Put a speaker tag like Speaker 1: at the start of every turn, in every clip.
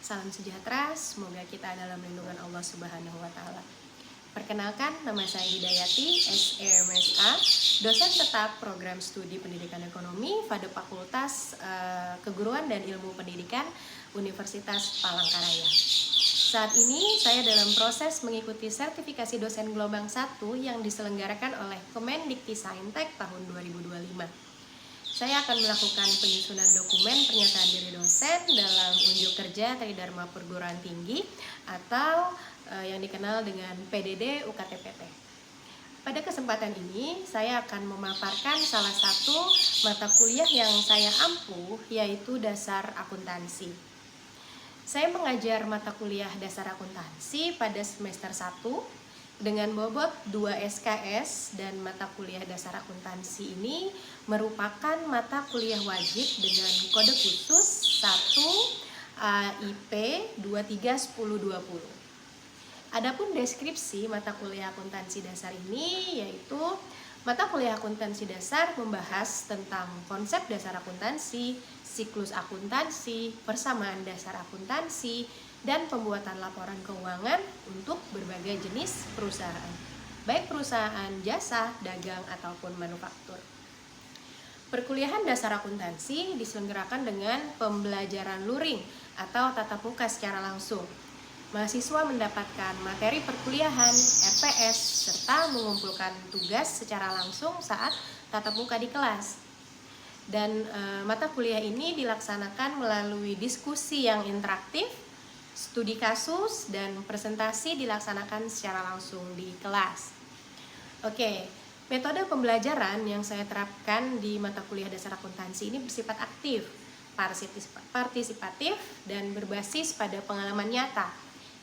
Speaker 1: Salam sejahtera, semoga kita dalam lindungan Allah Subhanahu wa Ta'ala. Perkenalkan, nama saya Hidayati, SEMSA, dosen tetap program studi pendidikan ekonomi pada Fakultas Keguruan dan Ilmu Pendidikan Universitas Palangkaraya. Saat ini saya dalam proses mengikuti sertifikasi dosen gelombang 1 yang diselenggarakan oleh Kemendikti-Saintek tahun 2025. Saya akan melakukan penyusunan dokumen pernyataan diri dosen dalam unjuk kerja Tridharma Perguruan Tinggi atau yang dikenal dengan PDD UKTPT. Pada kesempatan ini, saya akan memaparkan salah satu mata kuliah yang saya ampuh, yaitu dasar akuntansi. Saya mengajar mata kuliah dasar akuntansi pada semester 1 dengan bobot 2 SKS, dan mata kuliah dasar akuntansi ini merupakan mata kuliah wajib dengan kode khusus 1 AIP 231020. Adapun deskripsi mata kuliah akuntansi dasar ini yaitu mata kuliah akuntansi dasar membahas tentang konsep dasar akuntansi, siklus akuntansi, persamaan dasar akuntansi, dan pembuatan laporan keuangan untuk berbagai jenis perusahaan, baik perusahaan jasa, dagang, ataupun manufaktur. Perkuliahan dasar akuntansi diselenggarakan dengan pembelajaran luring atau tatap muka secara langsung. Mahasiswa mendapatkan materi perkuliahan, RPS, serta mengumpulkan tugas secara langsung saat tatap muka di kelas. Dan mata kuliah ini dilaksanakan melalui diskusi yang interaktif, studi kasus, dan presentasi dilaksanakan secara langsung di kelas. Oke, metode pembelajaran yang saya terapkan di mata kuliah dasar akuntansi ini bersifat aktif, partisipatif, dan berbasis pada pengalaman nyata.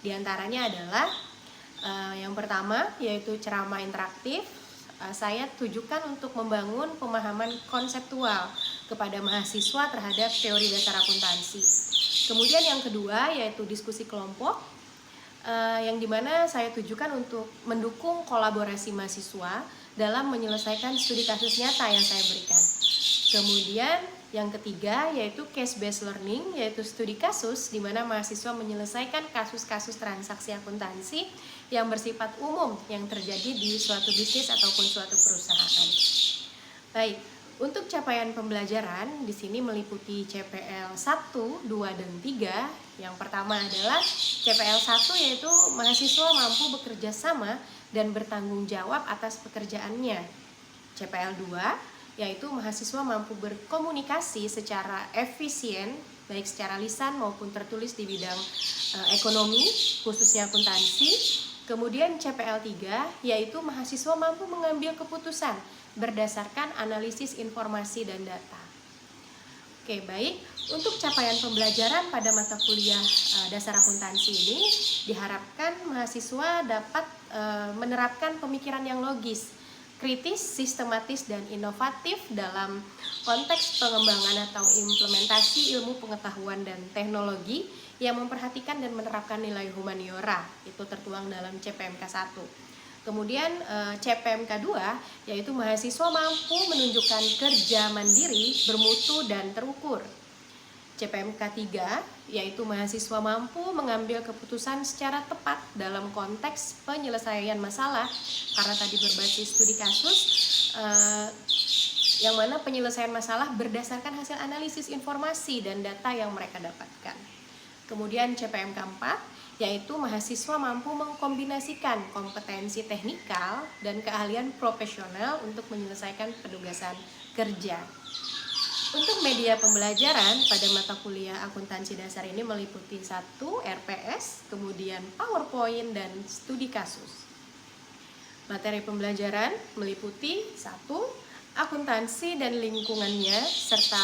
Speaker 1: Di antaranya adalah yang pertama yaitu ceramah interaktif. Saya tujukan untuk membangun pemahaman konseptual kepada mahasiswa terhadap teori dasar akuntansi. Kemudian yang kedua yaitu diskusi kelompok, yang dimana saya tujukan untuk mendukung kolaborasi mahasiswa dalam menyelesaikan studi kasus nyata yang saya berikan. Kemudian yang ketiga yaitu case based learning, yaitu studi kasus di mana mahasiswa menyelesaikan kasus-kasus transaksi akuntansi yang bersifat umum yang terjadi di suatu bisnis ataupun suatu perusahaan. Baik, untuk capaian pembelajaran di sini meliputi CPL 1, 2, dan 3. Yang pertama adalah CPL 1 yaitu mahasiswa mampu bekerja sama dan bertanggung jawab atas pekerjaannya. CPL 2 yaitu mahasiswa mampu berkomunikasi secara efisien baik secara lisan maupun tertulis di bidang ekonomi, khususnya akuntansi. Kemudian CPL 3 yaitu mahasiswa mampu mengambil keputusan berdasarkan analisis informasi dan data. Oke, baik. Untuk capaian pembelajaran pada mata kuliah dasar akuntansi ini diharapkan mahasiswa dapat menerapkan pemikiran yang logis, kritis, sistematis, dan inovatif dalam konteks pengembangan atau implementasi ilmu pengetahuan dan teknologi yang memperhatikan dan menerapkan nilai humaniora. Itu tertuang dalam CPMK 1. Kemudian CPMK 2 yaitu mahasiswa mampu menunjukkan kerja mandiri, bermutu, dan terukur. CPMK 3 yaitu mahasiswa mampu mengambil keputusan secara tepat dalam konteks penyelesaian masalah, karena tadi berbasis studi kasus yang mana penyelesaian masalah berdasarkan hasil analisis informasi dan data yang mereka dapatkan. Kemudian CPMK 4 yaitu mahasiswa mampu mengkombinasikan kompetensi teknikal dan keahlian profesional untuk menyelesaikan penugasan kerja. Untuk media pembelajaran pada mata kuliah akuntansi dasar ini meliputi 1 RPS, kemudian PowerPoint, dan studi kasus. Materi pembelajaran meliputi 1 akuntansi dan lingkungannya serta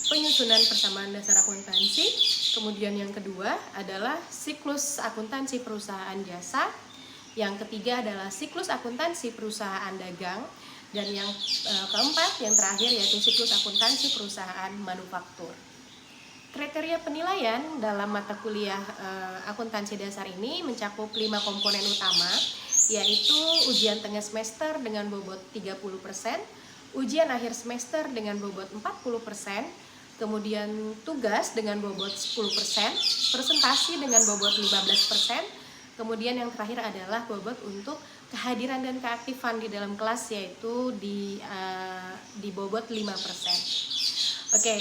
Speaker 1: penyusunan persamaan dasar akuntansi. Kemudian yang kedua adalah siklus akuntansi perusahaan jasa. Yang ketiga adalah siklus akuntansi perusahaan dagang. Dan yang keempat, yang terakhir yaitu siklus akuntansi perusahaan manufaktur. Kriteria penilaian dalam mata kuliah akuntansi dasar ini mencakup 5 komponen utama, yaitu ujian tengah semester dengan bobot 30%, ujian akhir semester dengan bobot 40%, kemudian tugas dengan bobot 10%, presentasi dengan bobot 15%, kemudian yang terakhir adalah bobot untuk kehadiran dan keaktifan di dalam kelas, yaitu di bobot 5%. Oke.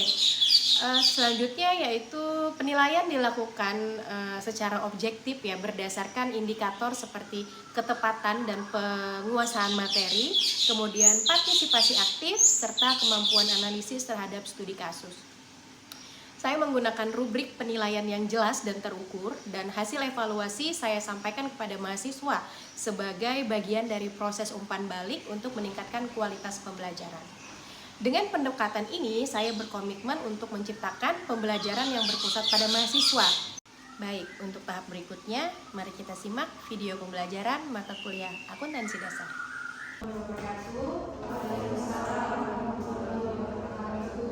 Speaker 1: Selanjutnya yaitu penilaian dilakukan secara objektif ya, berdasarkan indikator seperti ketepatan dan penguasaan materi, kemudian partisipasi aktif, serta kemampuan analisis terhadap studi kasus. Saya menggunakan rubrik penilaian yang jelas dan terukur, dan hasil evaluasi saya sampaikan kepada mahasiswa sebagai bagian dari proses umpan balik untuk meningkatkan kualitas pembelajaran. Dengan pendekatan ini, saya berkomitmen untuk menciptakan pembelajaran yang berpusat pada mahasiswa. Baik, untuk tahap berikutnya, mari kita simak video pembelajaran mata kuliah akuntansi dasar.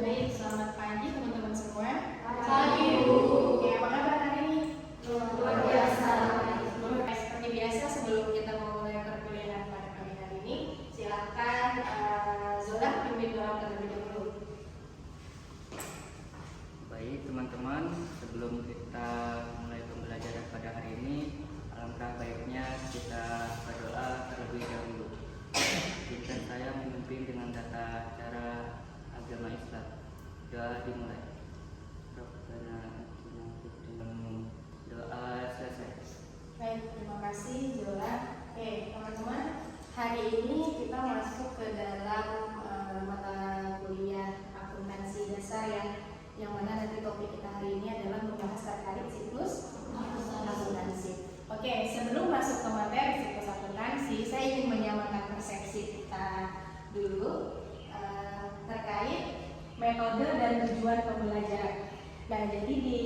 Speaker 1: Baik, selamat pagi teman-teman semua. Pagi, Bu. Oke, apa kabar hari ini? Luar biasa. Seperti biasa, sebelum kita memulai perkuliahan pada pagi hari ini, silakan Zola pimpin doa terlebih dahulu.
Speaker 2: Baik teman-teman, sebelum kita mulai pembelajaran pada hari ini, alangkah baiknya kita berdoa terlebih dahulu. Izinkan saya memimpin dengan tata cara agama Islam. Doa dimulai. Rabbana atina fid dunya. Doa selesai.
Speaker 1: Baik, terima kasih Zola. Oke, teman-teman, hari ini kita masuk ke dalam mata kuliah akuntansi dasar ya, yang mana nanti topik kita hari ini adalah membahas terkait siklus akuntansi. Oke, sebelum masuk ke materi siklus akuntansi, saya ingin menyamakan persepsi kita dulu terkait metode dan tujuan pembelajaran. Nah, jadi di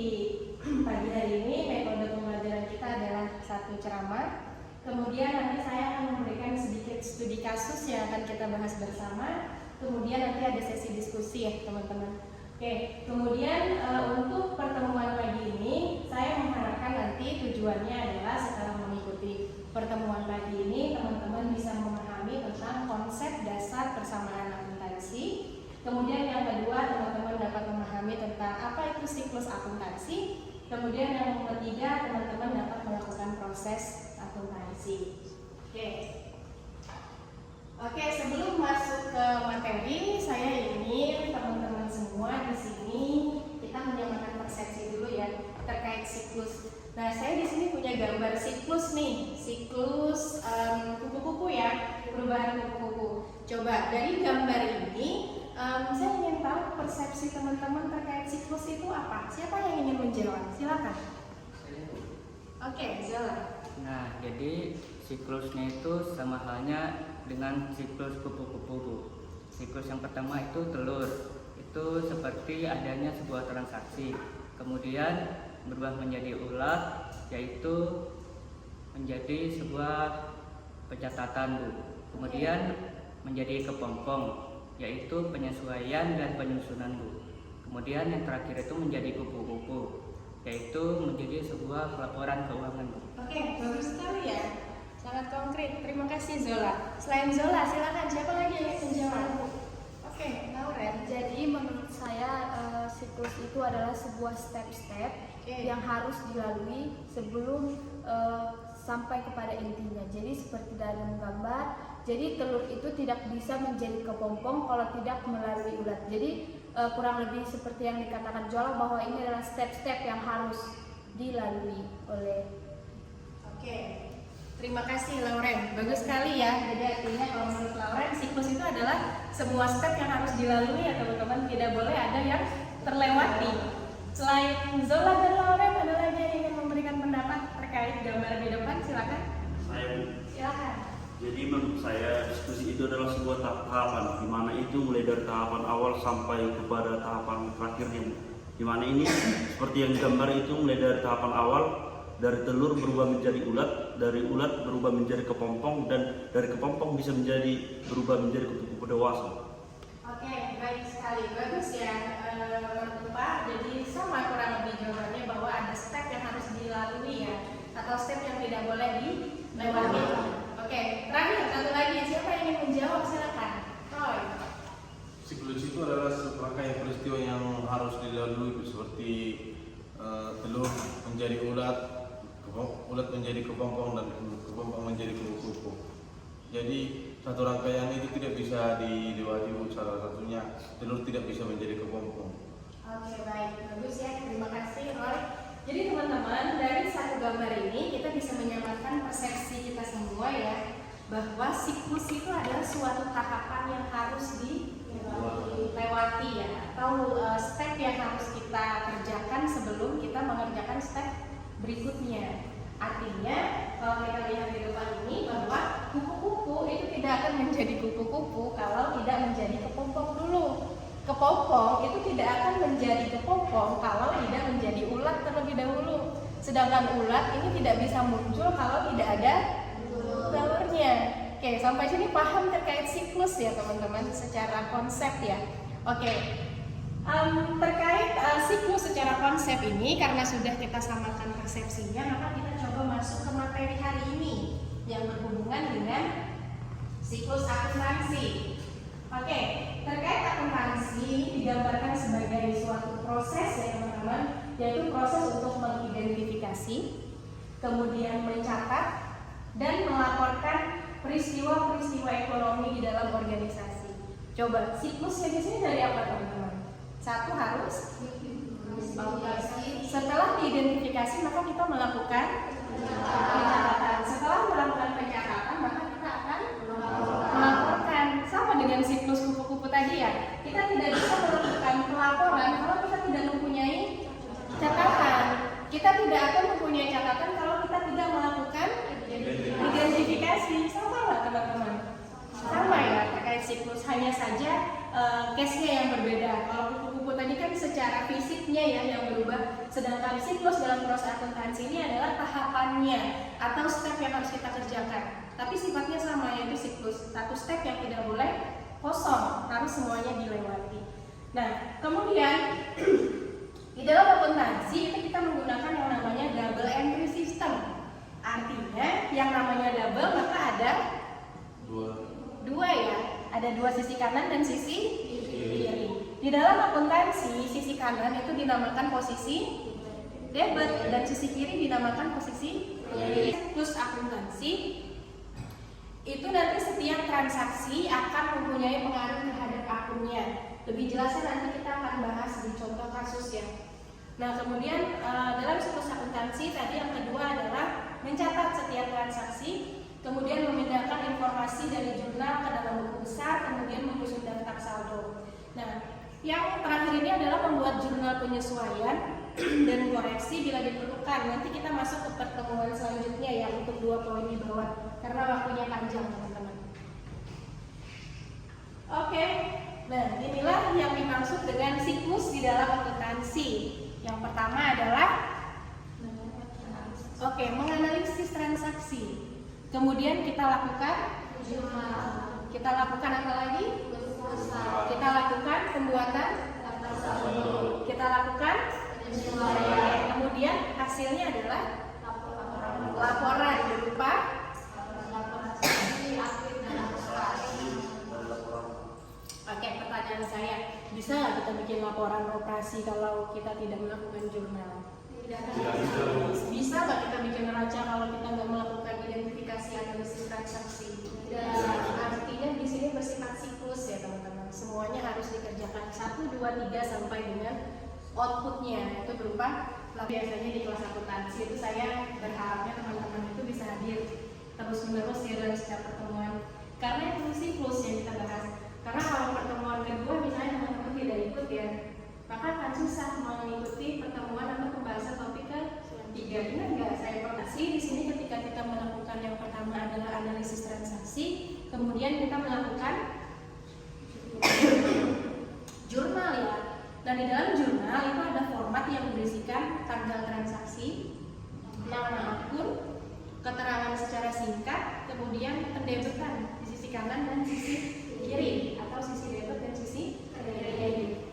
Speaker 1: pagi hari ini metode pembelajaran kita adalah satu ceramah. Kemudian nanti saya akan memberikan sedikit studi kasus yang akan kita bahas bersama. Kemudian nanti ada sesi diskusi ya teman-teman. Oke, kemudian untuk pertemuan pagi ini saya mengharapkan nanti tujuannya adalah setelah mengikuti pertemuan pagi ini teman-teman bisa memahami tentang konsep dasar persamaan akuntansi. Kemudian yang kedua teman-teman dapat memahami tentang apa itu siklus akuntansi. Kemudian yang ketiga teman-teman dapat melakukan proses akuntansi. Oke, sebelum masuk ke materi, saya ingin teman-teman semua di sini kita menyamakan persepsi dulu ya terkait siklus. Nah, saya di sini punya gambar siklus nih, siklus kupu-kupu ya, perubahan kupu-kupu. Coba dari gambar ini, saya ingin tahu persepsi teman-teman terkait siklus itu apa? Siapa yang ingin menjawab? Silakan. Oke, Zola.
Speaker 2: Nah, jadi siklusnya itu sama halnya dengan siklus kupu-kupu. Siklus yang pertama itu telur. Itu seperti adanya sebuah transaksi. Kemudian berubah menjadi ulat, yaitu menjadi sebuah pencatatan, Bu. Kemudian menjadi kepompong, yaitu penyesuaian dan penyusunan, Bu. Kemudian yang terakhir itu menjadi kupu-kupu, yaitu menjadi sebuah laporan keuangan, Bu.
Speaker 1: Oke, bagus sekali ya. Sangat konkret. Terima kasih Zola. Selain Zola, silakan siapa lagi yang ingin menjawab? Oke, Lauren.
Speaker 3: Jadi menurut saya siklus itu adalah sebuah step-step yang harus dilalui sebelum sampai kepada intinya. Jadi seperti dalam gambar, jadi telur itu tidak bisa menjadi kepompong kalau tidak melalui ulat. Jadi kurang lebih seperti yang dikatakan Zola bahwa ini adalah step-step yang harus dilalui oleh.
Speaker 1: Oke. Terima kasih Lauren, bagus sekali ya. Jadi artinya kalau menurut Lauren siklus itu adalah sebuah step yang harus dilalui ya teman-teman, tidak boleh ada yang terlewati. Selain Zola dan Lauren, ada lagi yang ingin memberikan pendapat terkait gambar di depan? Silakan.
Speaker 4: Saya, Bu.
Speaker 1: Silakan.
Speaker 4: Jadi menurut saya diskusi itu adalah sebuah tahapan, di mana itu mulai dari tahapan awal sampai kepada tahapan terakhirnya, Bu. Di mana ini seperti yang gambar itu mulai dari tahapan awal, dari telur berubah menjadi ulat, dari ulat berubah menjadi kepompong, dan dari kepompong bisa berubah menjadi kupu-kupu dewasa.
Speaker 1: Oke, baik sekali, bagus ya Pak. Jadi sama kurang lebih jawabannya bahwa ada step yang harus dilalui ya, atau step yang tidak boleh dilewati. Oke, terakhir satu lagi, siapa yang ingin menjawab? Silakan. Roy.
Speaker 5: Siklus itu adalah serangkaian peristiwa yang harus menjadi kepompong dan kepompong menjadi kupu-kupu. Jadi satu rangkaian itu tidak bisa dilewati, salah satunya telur tidak bisa menjadi kepompong.
Speaker 1: Oke, baik, bagus ya, terima kasih Roy. Jadi teman-teman, dari satu gambar ini kita bisa menyamarkan persepsi kita semua ya, bahwa siklus itu adalah suatu tahapan yang harus dilewati ya, atau step yang harus kita kerjakan sebelum kita mengerjakan step berikutnya. Artinya kalau kita lihat di depan ini bahwa kupu-kupu itu tidak akan menjadi kupu-kupu kalau tidak menjadi kepompong dulu. Kepompong itu tidak akan menjadi kepompong kalau tidak menjadi ulat terlebih dahulu. Sedangkan ulat ini tidak bisa muncul kalau tidak ada telurnya. Oke, sampai sini paham terkait siklus ya teman-teman secara konsep ya. Oke, terkait siklus secara konsep ini karena sudah kita samakan persepsinya, maka kita coba masuk ke materi hari ini yang berhubungan dengan siklus akuntansi. Oke, terkait akuntansi ini digambarkan sebagai suatu proses ya teman-teman, yaitu proses untuk mengidentifikasi, kemudian mencatat dan melaporkan peristiwa-peristiwa ekonomi di dalam organisasi. Coba siklusnya di sini dari apa teman-teman? Satu harus setelah diidentifikasi maka kita melakukan pencatatan. Setelah melakukan pencatatan maka kita akan melaporkan. Sama dengan siklus kupu-kupu tadi ya. Kita tidak bisa melakukan pelaporan kalau kita tidak mempunyai catatan. Kita tidak akan mempunyai catatan kalau kita tidak melakukan identifikasi. Sama nggak teman-teman? Sama ya terkait siklus, hanya saja case-nya yang berbeda. Kalau kupu-kupu tadi kan secara fisiknya ya yang berubah, sedangkan siklus dalam proses akuntansi ini adalah tahapannya atau step yang harus kita kerjakan. Tapi sifatnya sama, yaitu siklus. Satu step yang tidak boleh kosong, harus semuanya dilewati. Nah, kemudian di dalam akuntansi itu kita menggunakan yang namanya double entry system. Artinya yang namanya double maka ada dua ya, ada dua sisi kanan dan sisi kiri. Di dalam akuntansi sisi kanan itu dinamakan posisi debit dan sisi kiri dinamakan posisi kredit. Siklus akuntansi itu nanti setiap transaksi akan mempunyai pengaruh terhadap akunnya. Lebih jelasnya nanti kita akan bahas di contoh kasus ya. Nah kemudian dalam siklus akuntansi tadi yang kedua adalah mencatat setiap transaksi, kemudian memindahkan informasi dari jurnal ke dalam buku besar, kemudian menyusun daftar saldo. Nah yang terakhir ini adalah membuat jurnal penyesuaian dan koreksi bila diperlukan. Nanti kita masuk ke pertemuan selanjutnya ya untuk 2 poin di bawah karena waktunya panjang teman-teman. Oke, nah inilah yang dimaksud dengan siklus di dalam akuntansi. Yang pertama adalah menganalisis transaksi. Kemudian kita lakukan jurnal. Kita lakukan apa lagi? Kita lakukan pembuatan. Kita lakukan. Kemudian hasilnya adalah laporan berupa Oke, pertanyaan saya, bisa nggak kita bikin laporan operasi kalau kita tidak melakukan jurnal? Bisa nggak kita bikin neraca kalau kita nggak melakukan identifikasi analisis transaksi? Artinya di sini bersifat siklus ya teman-teman. Semuanya harus dikerjakan 1, 2, 3 sampai dengan outputnya itu berupa biasanya di kelas akuntansi itu saya berharapnya teman-teman itu bisa hadir terus-menerus ya dalam setiap pertemuan karena itu siklus yang kita bahas. Karena kalau pertemuan kedua misalnya teman-teman tidak ikut ya, maka akan susah mengikuti pertemuan atau pembahasan topik ketiga. Ingat nggak saya pernah di sini ketika kita melakukan yang pertama adalah analisis transaksi, kemudian kita melakukan jurnal ya. Dan di dalam jurnal itu ada format yang berisikan tanggal transaksi, nama akun, keterangan secara singkat, kemudian pendebetan di sisi kanan dan sisi kiri atau sisi debit dan sisi kredit.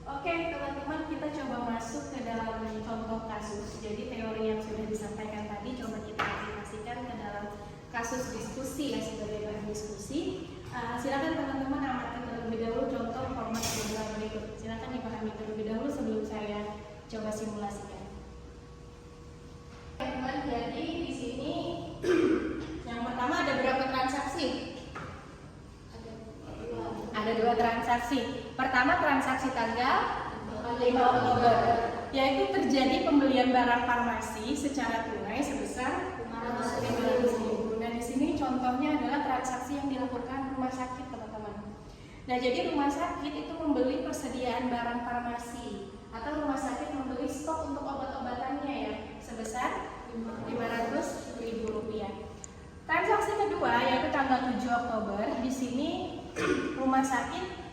Speaker 1: Oke teman-teman, kita coba masuk ke dalam contoh kasus. Jadi teori yang sudah disampaikan tadi coba kita aplikasikan ke dalam kasus diskusi ya sebagai bahan diskusi. Silakan teman-teman amati terlebih dahulu contoh format jurnal berikut. Silakan dipahami terlebih dahulu sebelum saya coba simulasikan. Jadi di sini yang pertama ada berapa transaksi? Ada 2 transaksi. Pertama transaksi tanggal 5 Oktober, yaitu terjadi pembelian barang farmasi secara tunai sebesar 500.000. Nah, di sini contohnya adalah transaksi yang dilakukan rumah sakit, teman-teman. Nah, jadi rumah sakit itu membeli persediaan barang farmasi atau rumah sakit membeli stok untuk obat-obatannya ya sebesar 500.000 rupiah. Transaksi kedua yaitu tanggal 7 Oktober. Di sini rumah sakit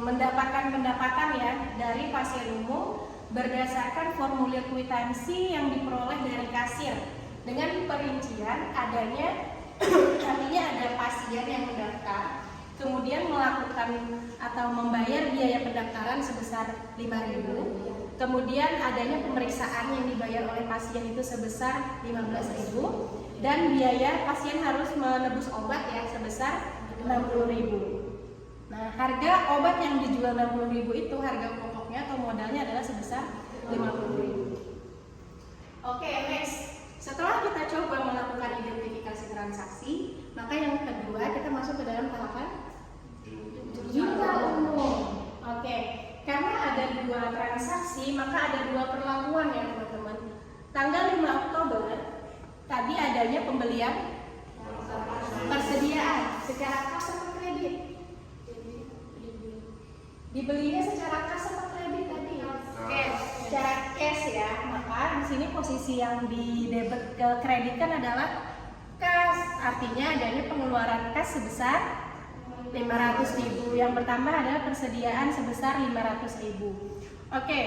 Speaker 1: mendapatkan pendapatan ya dari pasien umum berdasarkan formulir kwitansi yang diperoleh dari kasir dengan perincian adanya artinya ada pasien yang mendaftar kemudian melakukan atau membayar biaya pendaftaran sebesar 5.000, kemudian adanya pemeriksaan yang dibayar oleh pasien itu sebesar 15.000 dan biaya pasien harus menebus obat ya sebesar 60.000. Nah, harga obat yang dijual 60.000 itu harga pokoknya atau modalnya adalah sebesar 50.000. Oke, next. Setelah kita coba melakukan identifikasi transaksi, maka yang kedua kita masuk ke dalam tahapan jurnal umum. Oke, karena ada 2 transaksi, maka ada 2 perlakuan ya teman-teman. Tanggal 5 Oktober tadi adanya pembelian persediaan secara kas atau kredit. Dibelinya secara kas atau kredit tadi? Cash. Secara cash ya. Maka di sini posisi yang di debit ke kreditkan adalah kas. Artinya adanya pengeluaran kas sebesar 500.000. Yang pertama adalah persediaan sebesar 500.000. Oke.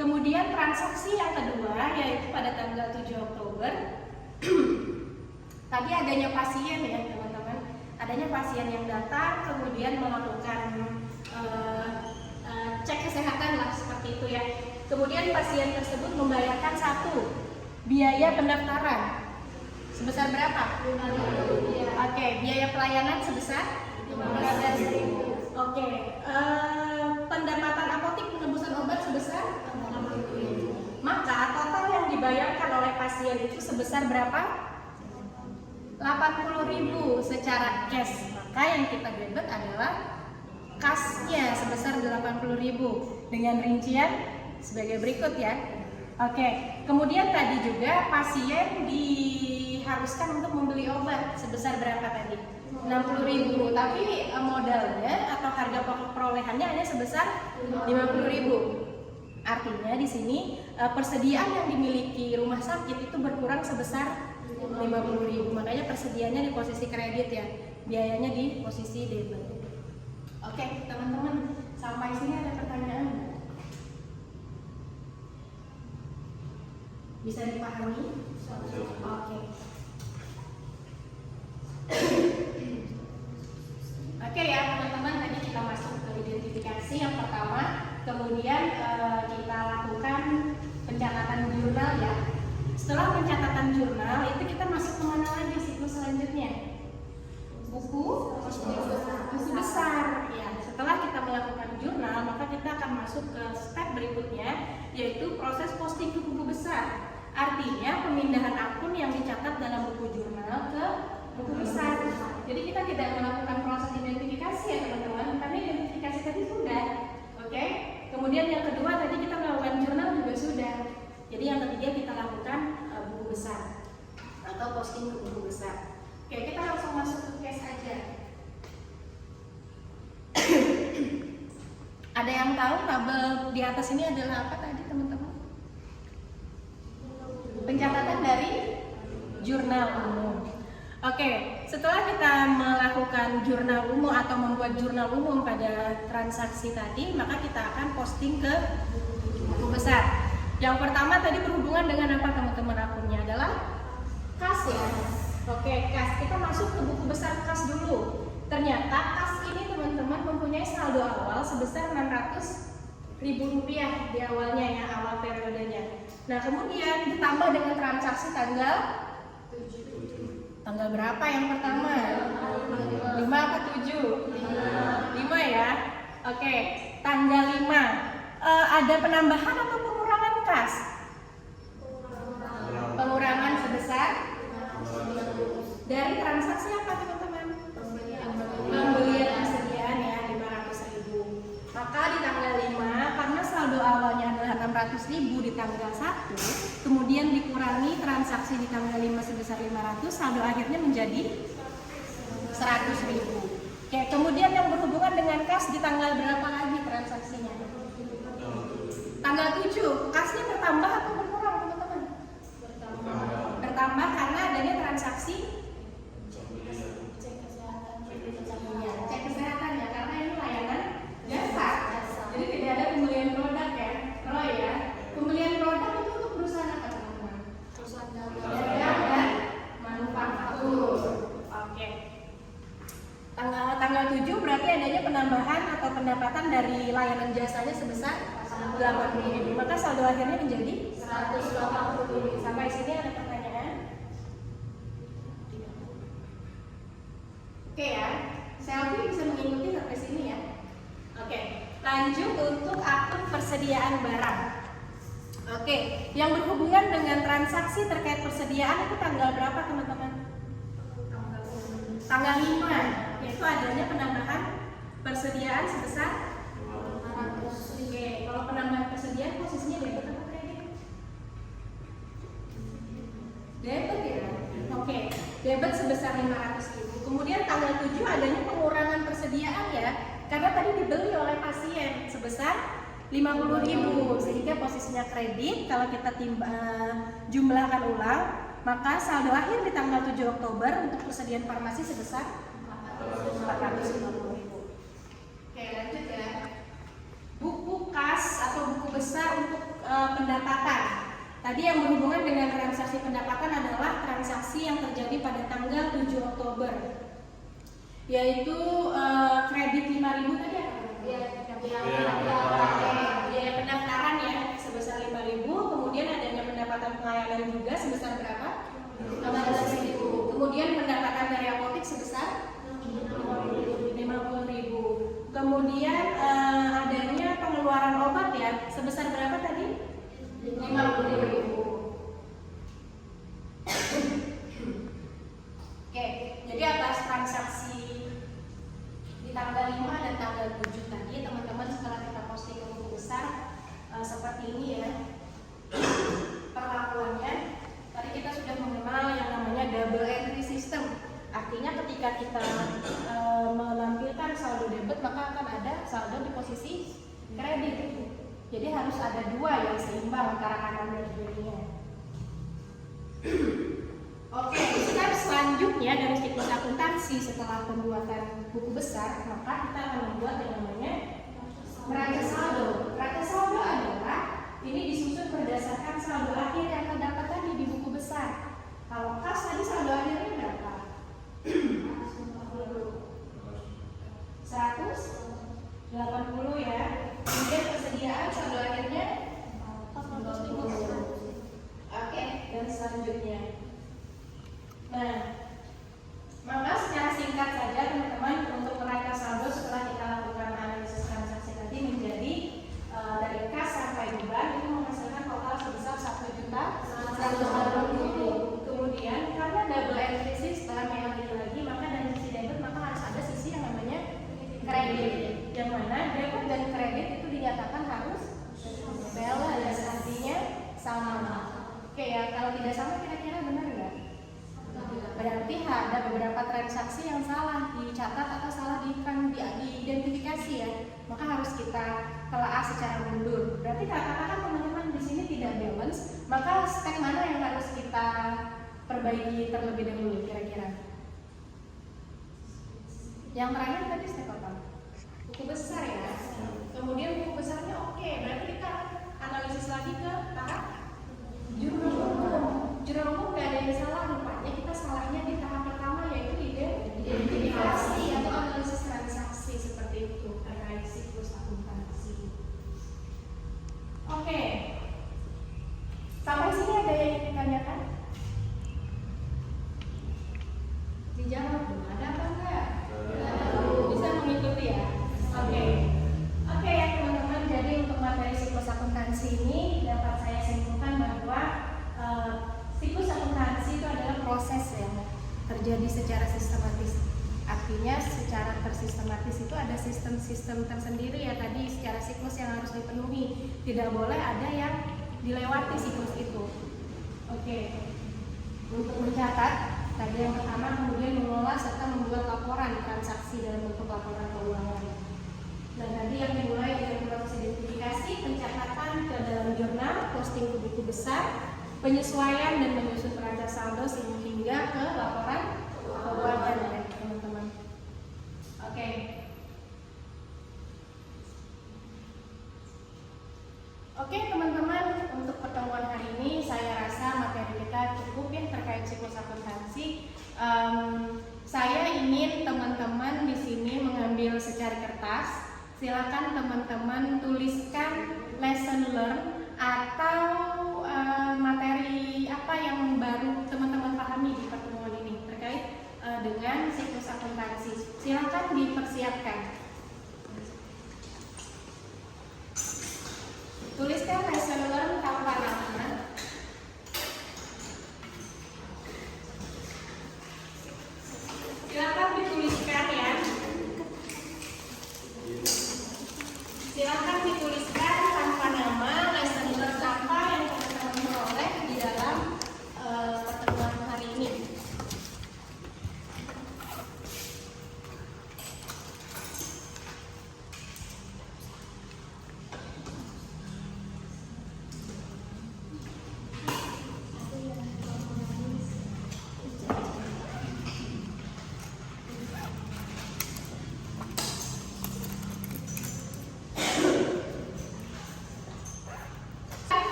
Speaker 1: Kemudian transaksi yang kedua yaitu pada tanggal 7 Oktober. Tadi adanya pasien ya teman-teman. Adanya pasien yang datang kemudian melakukan cek kesehatan lah seperti itu ya. Kemudian pasien tersebut membayarkan 1 biaya pendaftaran sebesar berapa? 5.000. Oke, biaya pelayanan sebesar 15.000. Oke, pendapatan apotik penebusan obat sebesar 60.000. Maka total yang dibayarkan oleh pasien itu sebesar berapa? 80.000 secara cash. Maka yang kita debit adalah kasnya sebesar 80.000 dengan rincian sebagai berikut ya. Oke, kemudian tadi juga pasien diharuskan untuk membeli obat sebesar berapa tadi? 60.000, tapi modalnya atau harga pokok perolehannya hanya sebesar 50.000. Artinya di sini persediaan yang dimiliki rumah sakit itu berkurang sebesar 50.000. Makanya persediaannya di posisi kredit ya, biayanya di posisi debit. Oke, teman-teman, sampai sini ada pertanyaan nggak? Bisa dipahami? Oke. Oke ya teman-teman, tadi kita masuk ke identifikasi yang pertama, kemudian kita lakukan pencatatan jurnal ya. Setelah pencatatan jurnal itu kita masuk kemana lagi siklus selanjutnya? Buku besar ya. Setelah kita melakukan jurnal, maka kita akan masuk ke step berikutnya, yaitu proses posting ke buku besar. Artinya pemindahan akun yang dicatat dalam buku jurnal ke buku besar. Jadi kita tidak melakukan proses identifikasi ya teman-teman, karena identifikasi tadi sudah. Oke. Kemudian yang kedua tadi kita melakukan jurnal juga sudah. Jadi yang ketiga kita lakukan buku besar atau posting ke buku besar. Oke, kita langsung masuk ke case aja. Ada yang tahu tabel di atas ini adalah apa tadi teman-teman? Pencatatan dari jurnal umum. Oke, setelah kita melakukan jurnal umum atau membuat jurnal umum pada transaksi tadi, maka kita akan posting ke buku besar. Yang pertama tadi berhubungan dengan apa teman-teman akunnya adalah kas ya. Oke, kas. Kita masuk ke buku besar kas dulu. Ternyata kas ini teman-teman mempunyai saldo awal sebesar 600.000 rupiah di awalnya ya, awal periodenya. Nah kemudian ditambah dengan transaksi tanggal berapa yang pertama? 5 apa 7? 5 ya. Oke, tanggal 5 ada penambahan atau pengurangan kas? Dari transaksi apa teman-teman? Pembelian persediaan ya 500.000. Maka di tanggal 5 karena saldo awalnya adalah 600.000 di tanggal 1, kemudian dikurangi transaksi di tanggal 5 sebesar 500, saldo akhirnya menjadi 100.000. Oke, kemudian yang berhubungan dengan kas di tanggal berapa lagi transaksinya? Tanggal 7. Kasnya bertambah atau berkurang teman-teman? Bertambah karena adanya transaksi cek kesehatan ya, karena ini layanan jasa. Jadi tidak ada pembelian produk ya, Roy ya. Pembelian produk itu untuk perusahaan apa teman-teman? Perusahaan dagang dan manufaktur. Oke. Tanggal 7 berarti adanya penambahan atau pendapatan dari layanan jasanya sebesar 80.000. Maka saldo akhirnya menjadi 180.000. Sampai sini ada pertanyaan? Oke ya, Selfie bisa mengikuti sampai sini ya. Oke, lanjut untuk akun persediaan barang. Oke, yang berhubungan dengan transaksi terkait persediaan itu tanggal berapa teman-teman? Tanggal 5, yaitu adanya penambahan persediaan sebesar 500. Oke, kalau penambahan persediaan posisinya debit atau kredit? Debit ya. Oke, debit sebesar 500.000. Kemudian tanggal 7 adanya pengurangan persediaan ya, karena tadi dibeli oleh pasien sebesar 50.000, sehingga posisinya kredit. Kalau kita jumlahkan ulang, maka saldo akhir di tanggal 7 Oktober untuk persediaan farmasi sebesar 450.000. Oke, lanjut ya. Buku kas atau buku besar untuk pendapatan. Tadi yang berhubungan dengan transaksi pendapatan adalah transaksi yang terjadi pada tanggal 7 Oktober, yaitu kredit 5.000 tadi ya? Biaya pendaftaran ya sebesar 5.000, kemudian adanya pendapatan pelayanan juga sebesar berapa? 15.000. Kemudian pendapatan dari apotek sebesar 50.000. Kemudian adanya pengeluaran obat ya sebesar berapa tadi? 50.000. Oke, jadi atas transaksi di tanggal 5 dan tanggal 7 tadi teman-teman setelah kita posting ke buku besar seperti ini ya perlakuannya. Tadi kita sudah mengenal yang namanya double entry system. Artinya ketika kita menampilkan saldo debit maka akan ada saldo di posisi kredit. Jadi harus ada dua yang seimbang antara kanan dan kirinya. Oke, step selanjutnya dari siklus akuntansi setelah pembuatan buku besar, maka kita akan membuat yang namanya neraca saldo. Neraca saldo adalah ini disusun berdasarkan saldo akhir yang terdapat tadi di buku besar. Kalau kas tadi saldo akhirnya berapa? 180 ya. Kemudian persediaan saldo akhirnya 450. Oke, dan selanjutnya. Nah, maka secara singkat saja teman-teman untuk neraca saldo setelah kita lakukan analisis transaksi tadi menjadi dari kas sampai beban itu menghasilkan total sebesar 1.180.000. Kemudian karena double entry system yang lagi maka dari sisi debit maka harus ada sisi yang namanya kredit, yang mana debit dan kredit itu dinyatakan harus balance, artinya sama. Oke ya, kalau tidak sama kira-kira benar nggak? Berarti ada beberapa transaksi yang salah dicatat atau salah diidentifikasi ya, maka harus kita telaah secara mundur. Berarti katakan teman-teman di sini tidak balance, maka step mana yang harus kita perbaiki terlebih dahulu kira-kira? Yang terakhir tadi step apa? Buku besar ya. Kemudian buku besarnya oke, berarti kita analisis lagi ke tahap jurnal umum. Jurnal umum nggak ada yang salah rupanya, kita salahnya di tahap pertama yaitu identifikasi atau analisis transaksi seperti itu terkait siklus akuntansi. Oke, sampai sini ada yang ditanyakan? Dijawab dong, ada apa enggak? Bisa mengikuti ya? Oke ya teman-teman, jadi untuk materi siklus akuntansi ini dapat saya simpulkan bahwa siklus akuntansi itu adalah terjadi secara sistematis. Artinya secara tersistematis itu ada sistem-sistem tersendiri ya tadi secara siklus yang harus dipenuhi. Tidak boleh ada yang dilewati siklus itu. Oke. Untuk mencatat, tadi yang pertama kemudian mengelola serta membuat laporan transaksi dalam bentuk laporan keuangan. Dan tadi yang dimulai dari proses identifikasi, pencatatan ke dalam jurnal, posting ke buku besar, penyesuaian dan menyusun perancang saldo hingga ke laporan keuangan ya teman-teman. Oke. Oke teman-teman, untuk pertemuan hari ini saya rasa materi kita cukup ya terkait siklus akuntansi. Saya ingin teman-teman di sini mengambil secari kertas. Silakan teman-teman tuliskan lesson learn atau materi apa yang baru teman-teman pahami di pertemuan ini terkait dengan siklus akuntansi. Silakan dipersiapkan. Tuliskan lesson learn tanpa nama. Silakan dituliskan ya. Silakan dituliskan tanpa nama lesson learn apa yang teman-teman peroleh di dalam pertemuan hari ini.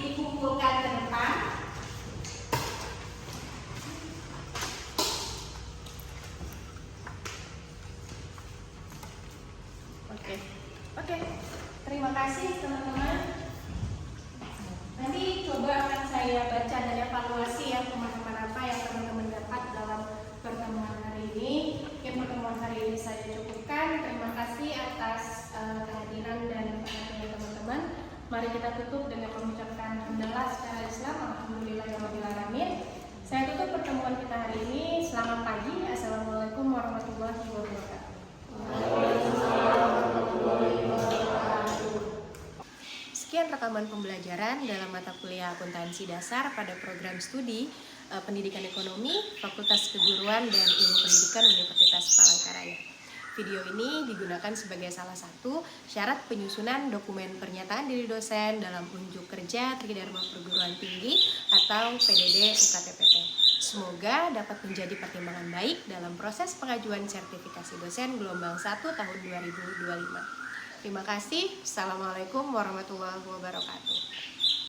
Speaker 1: Dikumpulkan ke depan. Oke. Terima kasih teman-teman. Nanti coba akan saya baca dan evaluasi ya pemahaman apa yang teman-teman dapat dalam pertemuan hari ini. Pertemuan hari ini saya cukupkan. Terima kasih atas kehadiran dan perhatian teman-teman. Mari kita tutup dengan mengucapkan hamdalah secara Islam. Alhamdulillahirrahmanirrahim. Saya tutup pertemuan kita hari ini. Selamat pagi. Assalamualaikum warahmatullahi wabarakatuh. Sekian rekaman pembelajaran dalam mata kuliah akuntansi dasar pada program studi Pendidikan Ekonomi, Fakultas Keguruan dan Ilmu Pendidikan Universitas Palangkaraya. Video ini digunakan sebagai salah satu syarat penyusunan dokumen pernyataan diri dosen dalam unjuk kerja Tridharma Perguruan Tinggi atau PDD UKTPT. Semoga dapat menjadi pertimbangan baik dalam proses pengajuan sertifikasi dosen gelombang 1 tahun 2025. Terima kasih. Assalamualaikum warahmatullahi wabarakatuh.